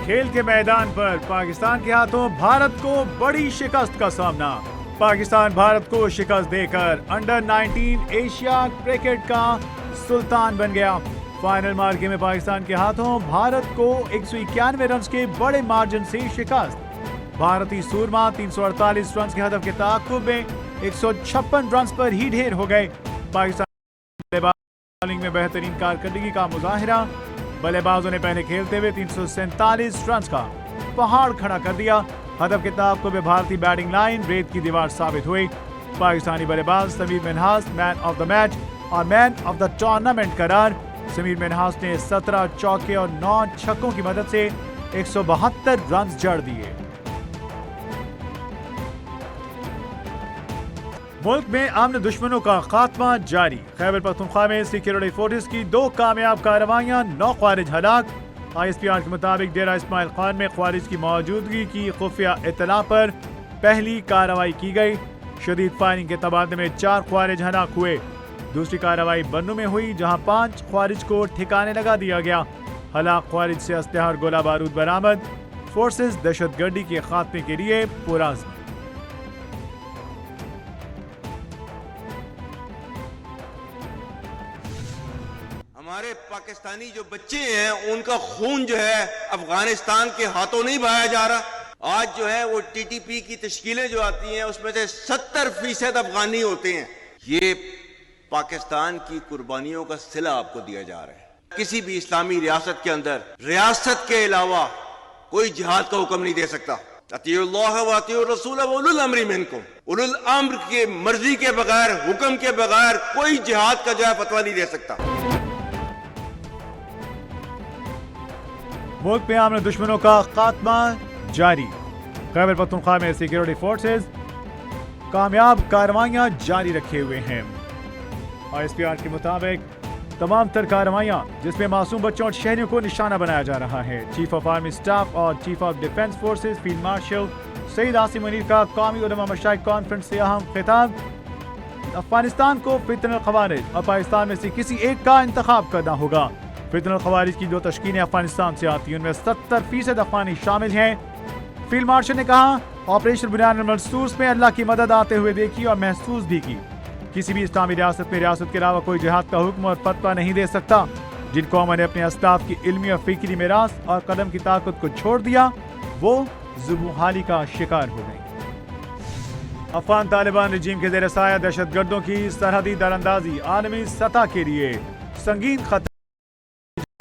खेल के मैदान पर पाकिस्तान के हाथों भारत को बड़ी शिकस्त का सामना। पाकिस्तान भारत को शिकस्त देकर अंडर 19 एशिया क्रिकेट का सुल्तान बन गया। फाइनल मार्के में पाकिस्तान के हाथों भारत को 191 रन के बड़े मार्जिन से शिकस्त। भारतीय सूरमा 348 रन के हदफ के ताक़ुब में 156 रन पर ही ढेर हो गए। पाकिस्तान बॉलिंग में बेहतरीन कारकर्दगी का मुजाहिरा। बल्लेबाजों ने पहले खेलते हुए 347 रन का पहाड़ खड़ा कर दिया। हदफ के ताक़ुब में भारतीय बैटिंग लाइन रेत की दीवार साबित हुई। पाकिस्तानी बल्लेबाज Sameer Minhas man of the match और मैन ऑफ द टूर्नामेंट करार। समीर मिन्हास ने 17 चौके और 9 छक्कों की मदद से 172 रन जड़ दिए। मुल्क में आमने दुश्मनों का खात्मा जारी। खैबर पख्तूनख्वा में सिक्योरिटी फोर्सेस की 2 कामयाब कार्रवाइयां, 9 ख्वारिज हलाक। ISPR के मुताबिक डेरा इस्माइल खान में ख्वारिज की मौजूदगी की खुफिया इत्तला पर पहली कार्रवाई की गई। शदीद फायरिंग के तबादले में 4 ख्वारिज हलाक हुए। दूसरी कार्रवाई बन्नू में हुई जहां 5 ख्वारिज को ठिकाने लगा दिया गया। हलाक ख्वारिज से असलहा और गोला बारूद बरामद। फोर्सेस दहशतगर्दी के खात्मे के लिए पुरअज़्म। हमारे पाकिस्तानी जो बच्चे हैं उनका खून जो है अफगानिस्तान के हाथों नहीं बहाया जा रहा। आज जो है वो TTP की तश्कीलें जो आती हैं उसमें से 70% अफगानी होते हैं। ये पाकिस्तान की कुर्बानियों का सिला आपको दिया जा रहा है। किसी भी इस्लामी रियासत के अंदर रियासत के अलावा कोई जिहाद का हुक्म नहीं दे सकता। अतीउल्लाह व अतीउर रसूल व उलुल अम्रि मिनकुम। उलुल अम्र के मर्जी के बगैर, हुक्म के बगैर कोई जिहाद का जो है फतवा नहीं दे सकता। मुल्क में आमने दुश्मनों का खात्मा जारी। खैबर पख्तूनख्वा में सिक्योरिटी फोर्सेस कामयाब कार्रवाइयां जारी रखे हुए हैं। ISPR के मुताबिक तमाम तर कार्रवाइयां जिसमें मासूम बच्चों और शहरियों को निशाना बनाया जा रहा है। चीफ ऑफ आर्मी स्टाफ और chief of defence forces field marshal Syed Asim Munir का कौमी उलमा मशाइख कॉन्फ्रेंस से अहम खिताब। अफगानिस्तान को फितनल खवारिज और पाकिस्तान में से किसी एक का इंतखाब करना होगा। फितनल खवारिज की 2 तश्कीलें अफगानिस्तान से आती हैं, उनमें 70% अफगानी शामिल हैं। फील्ड मार्शल ने कहा ऑपरेशन बुनियाद मंसूस में अल्लाह की मदद आते हुए देखी और महसूस भी की। किसी भी इस्लामी रियासत में रियासत के अलावा कोई जिहाद का हुक्म और फतवा नहीं दे सकता। जिन कौमों ने अपने अस्लाफ की इल्मी और फिक्री मिरास और कदम की ताकत को छोड़ दिया वो ज़ुबूहाली का शिकार हो गई। अफगान तालिबान रजीम के ज़ेर साया दहशतगर्दों की सरहदी दरअंदाजी आलमी सतह के लिए संगीन खतरा।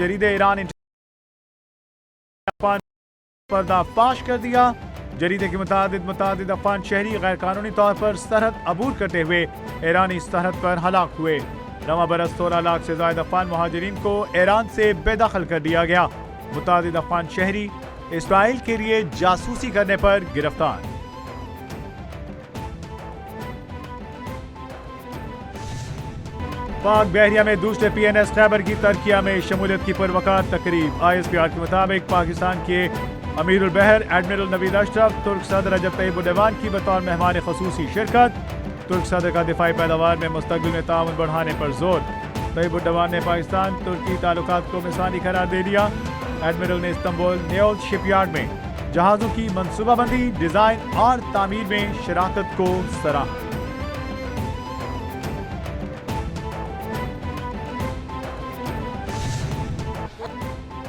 जरीदे ईरान पर्दाफाश कर दिया। जरीदे के मुताबिक अफगान शहरी गैर कानूनी तौर पर सरहद अबूर करते हुए ईरानी सरहद पर हलाक हुए। रवा बरस 16 लाख से ज्यादा अफगान मुहाजिरीन को ईरान से बेदखल कर दिया गया। मुताबिक अफगान शहरी इसराइल के लिए जासूसी करने पर गिरफ्तार। पाक बहरिया में दूसरे PNS खैबर की तरकिया में शमूलियत की पुरवकार तकरीब। ISPR के मुताबिक पाकिस्तान के अमीरुल बहर एडमिरल नवीद अशरफ तुर्क सदर रजब तैयब उर्दवान की बतौर मेहमान खसूसी शिरकत। तुर्क सदर का दिफाई पैदावार में मुस्तक़बिल में ताउन बढ़ाने पर जोर। तैयब उर्दवान ने पाकिस्तान तुर्की ताल्लुकात को मिसाली करार दे दिया। एडमिरल ने इस्तांबुल नेओल शिपयार्ड में जहाज़ों की मनसूबाबंदी, डिज़ाइन और तामीर में शराकत को सराहा।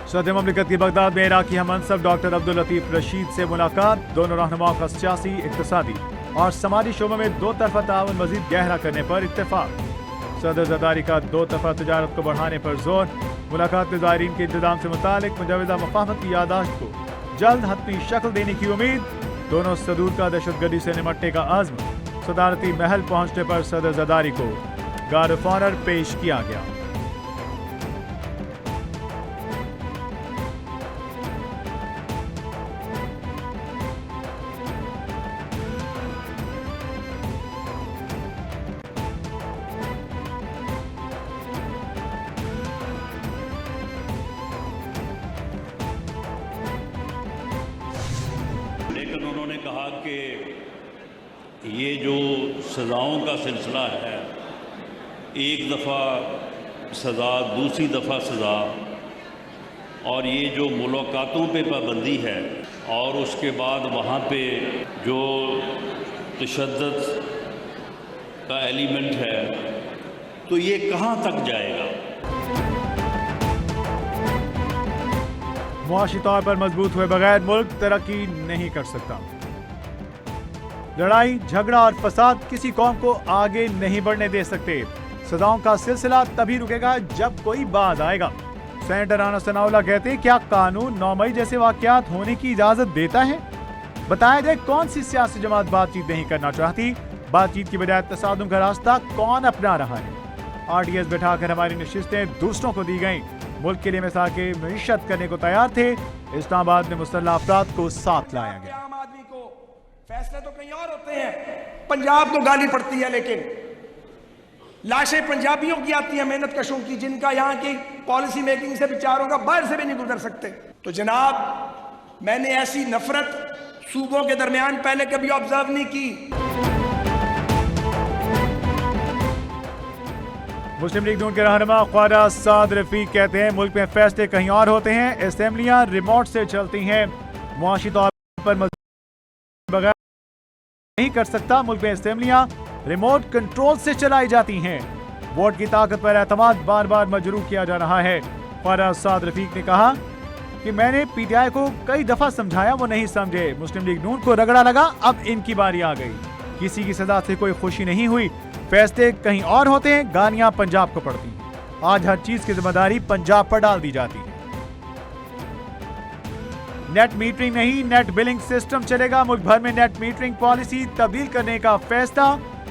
सदर ममलिकत की बगदाद में इराकी हम मनसब डॉक्टर अब्दुल लतीफ रशीद से मुलाकात। दोनों रहनुमाओं का सियासी, इक्तिसादी और समाजी शोबों में 2 तरफा ताउन मजीद गहरा करने पर इत्तेफाक। सदर जरदारी का 2 तरफा तजारत को बढ़ाने पर जोर। मुलाकात में ज़ायरीन के इंतजाम से मुतालिक मुजवज़ा मफाहमत की यादाश्त को जल्द हतमी शक्ल देने की उम्मीद। दोनों सदूर का दहशतगर्दी से निमटने का आज़्म। सदारती महल पहुंचने पर सदर जरदारी को गार्ड ऑफ ऑनर पेश किया गया। लेकिन उन्होंने कहा कि ये जो सज़ाओं का सिलसिला है, एक दफ़ा सज़ा, दूसरी दफ़ा सज़ा, और ये जो मुलाकातों पे पाबंदी है और उसके बाद वहाँ पे जो तशद्दुद का एलिमेंट है, तो ये कहाँ तक जाएगा? मुआशी तौर पर मजबूत हुए बगैर मुल्क तरक्की नहीं कर सकता। लड़ाई, झगड़ा और फसाद किसी कौम को आगे नहीं बढ़ने दे सकते। सदाओं का सिलसिला तभी रुकेगा जब कोई बाज आएगा। सेनेटर राना सनाउल्लाह कहते हैं, क्या कानून 9 मई जैसे वाकयात होने की इजाजत देता है? बताया जाए कौन सी सियासी जमात बातचीत नहीं करना चाहती? बातचीत की बजाय तसादुम का रास्ता कौन अपना रहा है? आरटीएस बैठाकर हमारी नशिस्तें दूसरों को दी गईं। मुल्क के लिए मिसाल के मईशत करने को तैयार थे। इस्लामाबाद में मुसल्लह अफराद को साथ लाया गया। आम आदमी को फैसले तो कहीं और होते हैं, पंजाब को गाली पड़ती है, लेकिन लाशें पंजाबियों की आती हैं, मेहनत कशों की, जिनका यहाँ की पॉलिसी मेकिंग से विचारों का बाहर से भी नहीं गुजर सकते। तो जनाब, मैंने ऐसी नफरत सूबों के दरमियान पहले कभी ऑब्जर्व नहीं की। मुस्लिम लीग नून के रहनुमा ख्वाजा साद रफीक कहते हैं, मुल्क में फैसले कहीं और होते हैं, असेंबलियां रिमोट से चलती हैं। मुआशी तौर पर बगैर नहीं कर सकता। मुल्क में असेंबलियां रिमोट कंट्रोल से चलाई जाती हैं। वोट की ताकत पर एतमाद बार बार मजरूह किया जा रहा है। ख्वाजा साद रफीक ने कहा कि मैंने पीटीआई को कई दफा समझाया, वो नहीं समझे। मुस्लिम लीग नून को रगड़ा लगा, अब इनकी बारी आ गई। किसी की सजा से कोई खुशी नहीं हुई। फैसले कहीं और होते हैं, गालियां पंजाब को पड़ती हैं। आज हर चीज की जिम्मेदारी पंजाब पर डाल दी जाती है। नेट मीटरिंग नहीं, नेट बिलिंग सिस्टम चलेगा। मुल्क भर में नेट मीटरिंग पॉलिसी तब्दील करने का फैसला।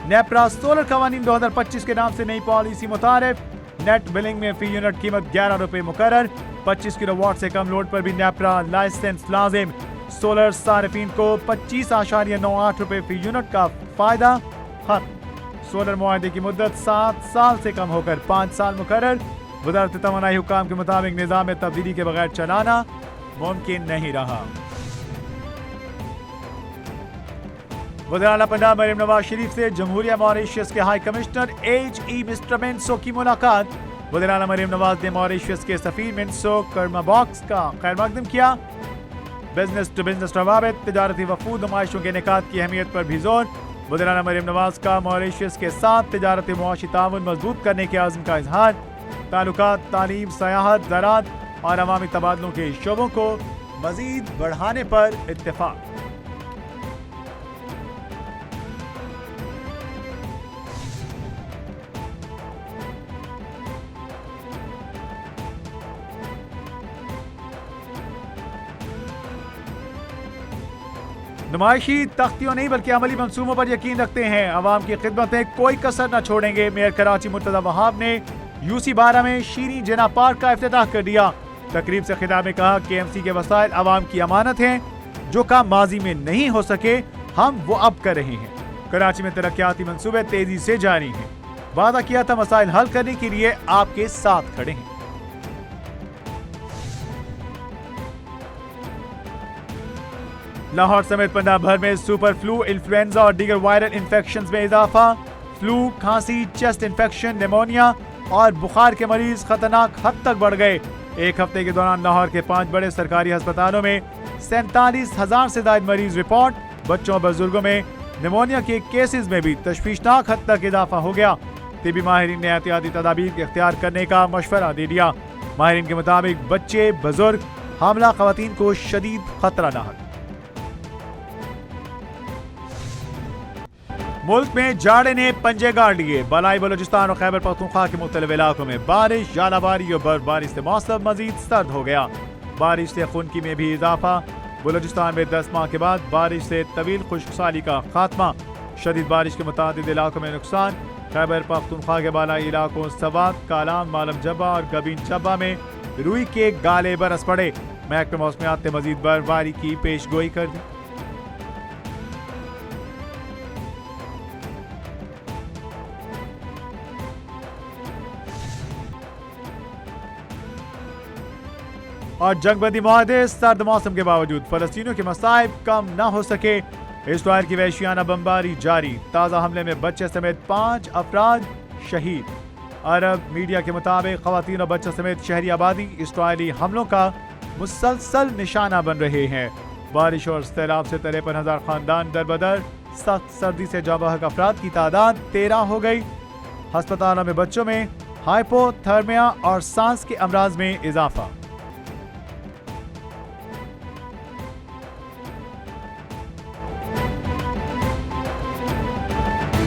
नेपरा सोलर कवानीन 2025 के नाम से नई पॉलिसी मुतारिफ। नेट बिलिंग में फी यूनिट कीमत 11 रुपए मुकर्रर। 25 किलोवाट से कम लोड पर भी नेपरा लाइसेंस लाजिम। सोलर सारिफीन को 25.98 रुपए फी यूनिट का फायदा खत्म। सोलर मुआहदे की मुद्दत 7 साल से कम होकर 5 साल मुकर्रर। वज़ारत तवानाई हुक्काम के मुताबिक निज़ाम में तब्दीली के बगैर चलाना मुमकिन नहीं रहा। वज़ीर आला पंजाब मरीम नवाज शरीफ से जमहूरिया मॉरिशस के हाई कमिश्नर H.E. मिस्टर मेंसो की मुलाकात। वज़ीर आला मरीम नवाज ने मॉरिशस के सफीर मेंसो कर्माबॉक्स का खैर मकदम किया। बिजनेस टू बिजनेस रवाबित, तिजारती वफूद नुमाइशों के इनेकाद की अहमियत पर भी जोर। वज़ीर आला मरीम नवाज का मॉरिशस के साथ तिजारती मुआशी ताउन मजबूत करने के आज़म का इजहार। ताल्लुकात, तालीम, सयाहत, ज़राअत और अवामी तबादलों के शोबों को मजीद बढ़ाने पर इत्तेफाक। नुमाइशी तख्तियों नहीं बल्कि अमली मंसूबों पर यकीन रखते हैं। अवाम की खिदमत में कोई कसर न छोड़ेंगे। मेयर कराची मुर्तजा वहाब ने UC 12 में शीरी जिना पार्क का इफ्तिताह कर दिया। तकरीब से खिताब में कहा कि KMC के वसाइल अवाम की अमानत हैं। जो काम माजी में नहीं हो सके हम वो अब कर रहे हैं। कराची में तरक्याती मंसूबे तेजी से जारी हैं। वादा किया था मसाइल हल करने के लिए आपके साथ खड़े हैं। लाहौर समेत पंजाब भर में सुपर फ्लू, इन्फ्लुएंजा और दीगर वायरल इंफेक्शंस में इजाफा। फ्लू, खांसी, चेस्ट इंफेक्शन, निमोनिया और बुखार के मरीज खतरनाक हद तक बढ़ गए। एक हफ्ते के दौरान लाहौर के 5 बड़े सरकारी अस्पतालों में 47,000 से ज्यादा मरीज रिपोर्ट। बच्चों और बुजुर्गों में निमोनिया के केसेस में भी तशवीशनाक हद तक इजाफा हो गया। तिबी माहिरीन ने एहतियाती तदाबीर इख्तियार करने का मशवरा दे दिया। माहिरीन के मुताबिक बच्चे, बुजुर्ग, हामला खवातीन को शदीद खतरा लाहक। मुल्क में जाड़े ने पंजे गाड़ लिए। बलाई बलोचिस्तान और खैबर पख्तूनख्वा के मुख्तलिफ इलाकों में बारिश, जालाबारी और बर्फबारी से मौसम मजीद सर्द हो गया। बारिश से खुनकी में भी इजाफा। बलोचिस्तान में 10 माह के बाद बारिश से तवील खुश्कसाली का खात्मा। शदीद बारिश के मुतादिद इलाकों में नुकसान। खैबर पख्तूनख्वा के बालाई इलाकों सवात, कालाम, मालम जब्बा और गबीन जब्बा में रुई के गाले बरस पड़े। महकमे मौसमियात ने मजीद बर्फबारी की पेशगोई कर दी। और जंगबंदी मुआहदे, सर्द मौसम के बावजूद फलस्तीनियों के मसाइब कम न हो सके। इसराइल की वहशियाना बमबारी जारी। ताज़ा हमले में बच्चे समेत 5 अफराद शहीद। अरब मीडिया के मुताबिक खवातीन और बच्चों समेत शहरी आबादी इसराइली हमलों का मुसलसल निशाना बन रहे हैं। बारिश और सैलाब से 53,000 खानदान दरबदर। सख्त सर्दी से जांबाहक अफराद की तादाद 13 हो गई। अस्पतालों में बच्चों में हाइपोथर्मिया और सांस के अमराज में इजाफा।